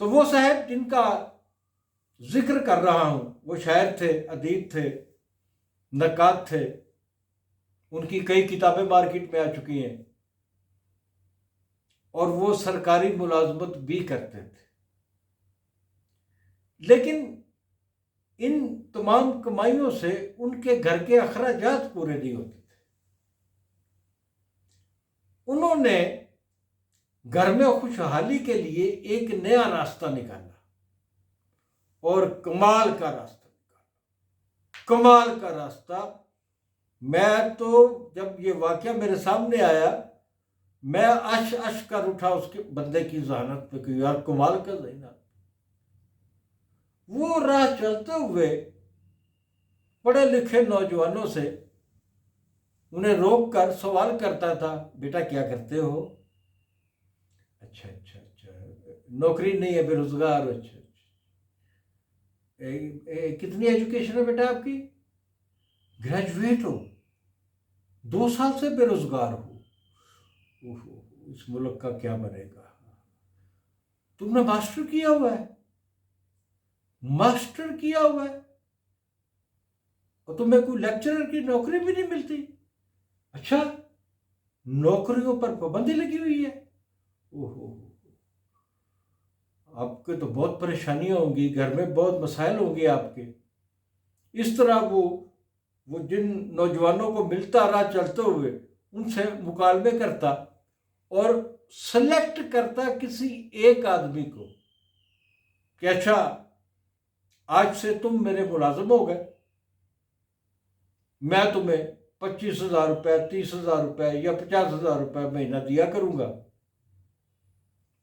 تو وہ صاحب جن کا ذکر کر رہا ہوں وہ شاعر تھے، ادیب تھے، نقاد تھے، ان کی کئی کتابیں مارکیٹ میں آ چکی ہیں، اور وہ سرکاری ملازمت بھی کرتے تھے، لیکن ان تمام کمائیوں سے ان کے گھر کے اخراجات پورے نہیں ہوتے تھے۔ انہوں نے گھر میں خوشحالی کے لیے ایک نیا راستہ نکالا، اور کمال کا راستہ نکالا، کمال کا راستہ۔ میں تو جب یہ واقعہ میرے سامنے آیا، میں اش کر اٹھا اس کے بندے کی ذہانت پہ کہ یار کمال کا ذہن۔ وہ راہ چلتے ہوئے پڑھے لکھے نوجوانوں سے انہیں روک کر سوال کرتا تھا، بیٹا کیا کرتے ہو؟ اچھا اچھا اچھا، نوکری نہیں ہے، بے روزگار۔ اچھا اچھا، کتنی ایجوکیشن ہے بیٹا آپ کی؟ گریجویٹ ہو، 2 سال سے بے روزگار ہو، اس ملک کا کیا بنے گا؟ تم نے ماسٹر کیا ہوا ہے؟ ماسٹر کیا ہوا ہے اور تمہیں کوئی لیکچرر کی نوکری بھی نہیں ملتی؟ اچھا، نوکریوں پر پابندی لگی ہوئی ہے؟ آپ کے تو بہت پریشانیاں ہوں گی، گھر میں بہت مسائل ہوں گے آپ کے۔ اس طرح وہ جن نوجوانوں کو ملتا راہ چلتے ہوئے ان سے مکالمے کرتا اور سلیکٹ کرتا کسی ایک آدمی کو کہ اچھا آج سے تم میرے ملازم ہو گئے، میں تمہیں 25,000 روپے، 30,000 روپے یا 50,000 روپے مہینہ دیا کروں گا،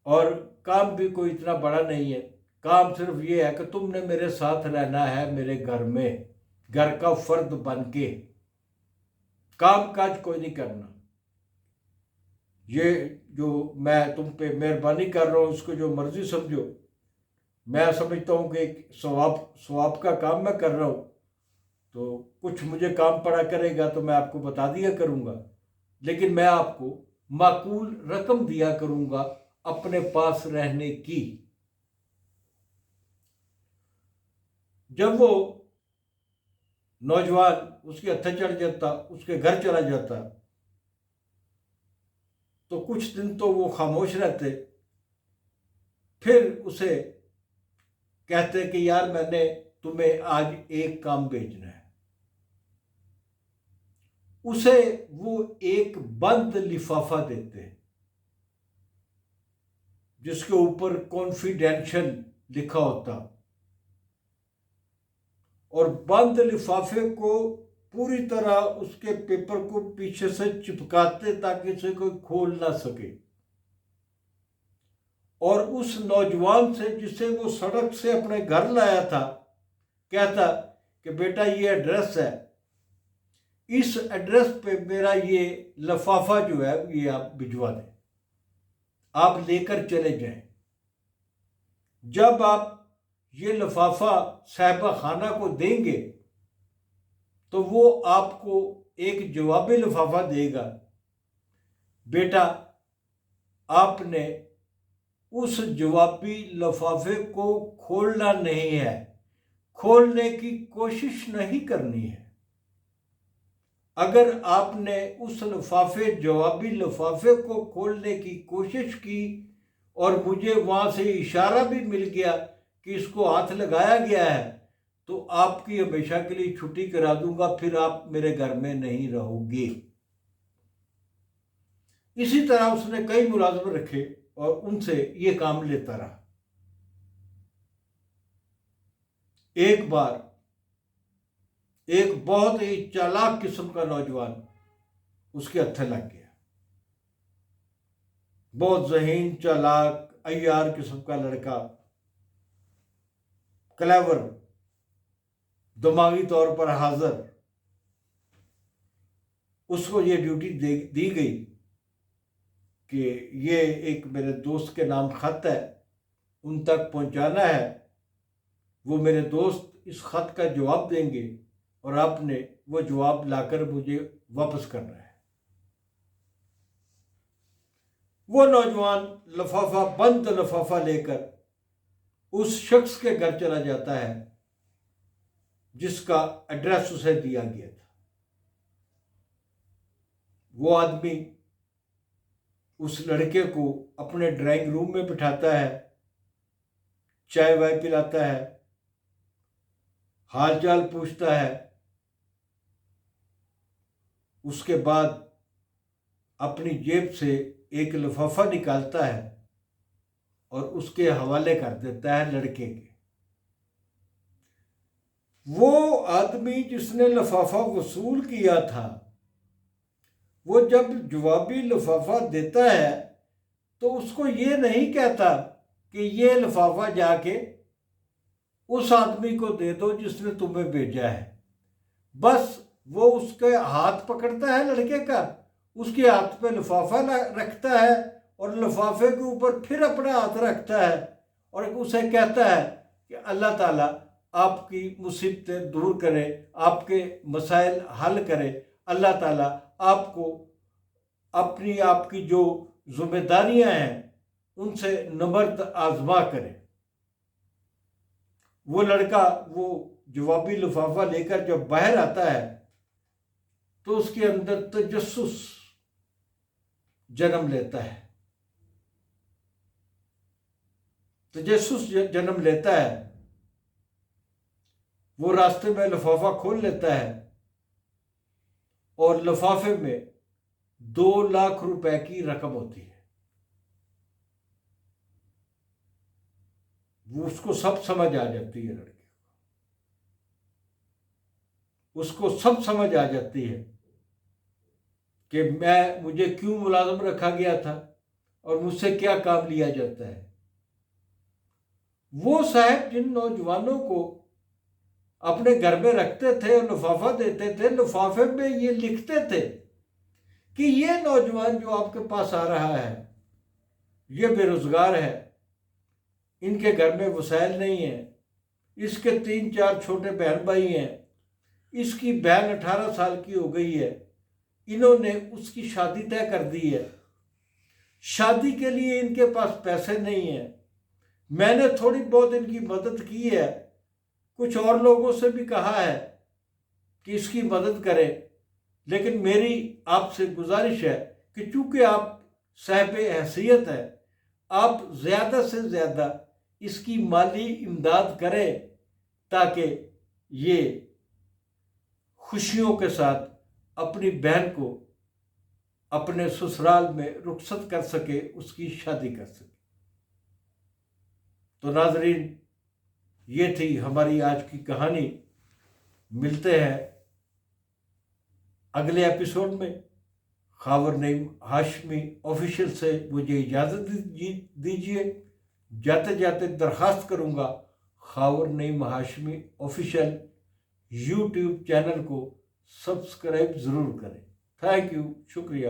اور کام بھی کوئی اتنا بڑا نہیں ہے، کام صرف یہ ہے کہ تم نے میرے ساتھ رہنا ہے، میرے گھر میں، گھر کا فرد بن کے، کام کاج کوئی نہیں کرنا۔ یہ جو میں تم پہ مہربانی کر رہا ہوں اس کو جو مرضی سمجھو، میں سمجھتا ہوں کہ ایک ثواب کا کام میں کر رہا ہوں، تو کچھ مجھے کام پڑا کرے گا تو میں آپ کو بتا دیا کروں گا، لیکن میں آپ کو معقول رقم دیا کروں گا اپنے پاس رہنے کی۔ جب وہ نوجوان اس کے ہتھے چڑھ جاتا، اس کے گھر چلا جاتا، تو کچھ دن تو وہ خاموش رہتے، پھر اسے کہتے کہ یار میں نے تمہیں آج ایک کام بھیجنا ہے۔ اسے وہ ایک بند لفافہ دیتے جس کے اوپر کانفیڈینشل لکھا ہوتا، اور بند لفافے کو پوری طرح اس کے پیپر کو پیچھے سے چپکاتے تاکہ اسے کوئی کھول نہ سکے، اور اس نوجوان سے جسے وہ سڑک سے اپنے گھر لایا تھا کہتا کہ بیٹا یہ ایڈریس ہے، اس ایڈریس پہ میرا یہ لفافہ جو ہے یہ آپ بھجوا دیں، آپ لے کر چلے جائیں۔ جب آپ یہ لفافہ صاحبہ خانہ کو دیں گے تو وہ آپ کو ایک جوابی لفافہ دے گا، بیٹا آپ نے اس جوابی لفافے کو کھولنا نہیں ہے، کھولنے کی کوشش نہیں کرنی ہے۔ اگر آپ نے اس جوابی لفافے کو کھولنے کی کوشش کی اور مجھے وہاں سے اشارہ بھی مل گیا کہ اس کو ہاتھ لگایا گیا ہے، تو آپ کی ہمیشہ کے لیے چھٹی کرا دوں گا، پھر آپ میرے گھر میں نہیں رہو گے۔ اسی طرح اس نے کئی ملازم رکھے اور ان سے یہ کام لیتا رہا۔ ایک بار ایک بہت ہی چالاک قسم کا نوجوان اس کے ہتھے لگ گیا، بہت ذہین، چالاک، عیار قسم کا لڑکا، کلیور، دماغی طور پر حاضر۔ اس کو یہ ڈیوٹی دی گئی کہ یہ ایک میرے دوست کے نام خط ہے، ان تک پہنچانا ہے، وہ میرے دوست اس خط کا جواب دیں گے اور آپ نے وہ جواب لا کر مجھے واپس کرنا ہے۔ وہ نوجوان بند لفافہ لے کر اس شخص کے گھر چلا جاتا ہے جس کا ایڈریس اسے دیا گیا تھا۔ وہ آدمی اس لڑکے کو اپنے ڈرائنگ روم میں بٹھاتا ہے، چائے وائے پلاتا ہے، حال چال پوچھتا ہے، اس کے بعد اپنی جیب سے ایک لفافہ نکالتا ہے اور اس کے حوالے کر دیتا ہے لڑکے کے۔ وہ آدمی جس نے لفافہ وصول کیا تھا، وہ جب جوابی لفافہ دیتا ہے تو اس کو یہ نہیں کہتا کہ یہ لفافہ جا کے اس آدمی کو دے دو جس نے تمہیں بھیجا ہے، بس وہ اس کے ہاتھ پکڑتا ہے لڑکے کا، اس کے ہاتھ پہ لفافہ رکھتا ہے اور لفافے کے اوپر پھر اپنا ہاتھ رکھتا ہے اور اسے کہتا ہے کہ اللہ تعالیٰ آپ کی مصیبتیں دور کرے، آپ کے مسائل حل کرے، اللہ تعالیٰ آپ کو آپ کی جو ذمہ داریاں ہیں ان سے نبرد آزما کرے۔ وہ لڑکا وہ جوابی لفافہ لے کر جب باہر آتا ہے تو اس کے اندر تجسس جنم لیتا ہے، تجسس جنم لیتا ہے۔ وہ راستے میں لفافہ کھول لیتا ہے اور لفافے میں 2 لاکھ روپے کی رقم ہوتی ہے۔ وہ اس کو سب سمجھ آ جاتی ہے، لڑکے اس کو سب سمجھ آ جاتی ہے کہ مجھے کیوں ملازم رکھا گیا تھا اور مجھ سے کیا کام لیا جاتا ہے۔ وہ صاحب جن نوجوانوں کو اپنے گھر میں رکھتے تھے اور لفافہ دیتے تھے، لفافے میں یہ لکھتے تھے کہ یہ نوجوان جو آپ کے پاس آ رہا ہے یہ بے روزگار ہے، ان کے گھر میں وسائل نہیں ہیں، اس کے 3-4 چھوٹے بہن بھائی ہیں، اس کی بہن 18 سال کی ہو گئی ہے، انہوں نے اس کی شادی طے کر دی ہے، شادی کے لیے ان کے پاس پیسے نہیں ہیں، میں نے تھوڑی بہت ان کی مدد کی ہے، کچھ اور لوگوں سے بھی کہا ہے کہ اس کی مدد کریں، لیکن میری آپ سے گزارش ہے کہ چونکہ آپ صاحب حیثیت ہے، آپ زیادہ سے زیادہ اس کی مالی امداد کریں تاکہ یہ خوشیوں کے ساتھ اپنی بہن کو اپنے سسرال میں رخصت کر سکے، اس کی شادی کر سکے۔ تو ناظرین، یہ تھی ہماری آج کی کہانی۔ ملتے ہیں اگلے ایپیسوڈ میں۔ خاور نعیم ہاشمی آفیشیل سے مجھے اجازت دیجیے۔ جاتے جاتے درخواست کروں گا خاور نعیم ہاشمی آفیشیل یوٹیوب چینل کو سبسکرائب ضرور کریں۔ تھینک یو، شکریہ۔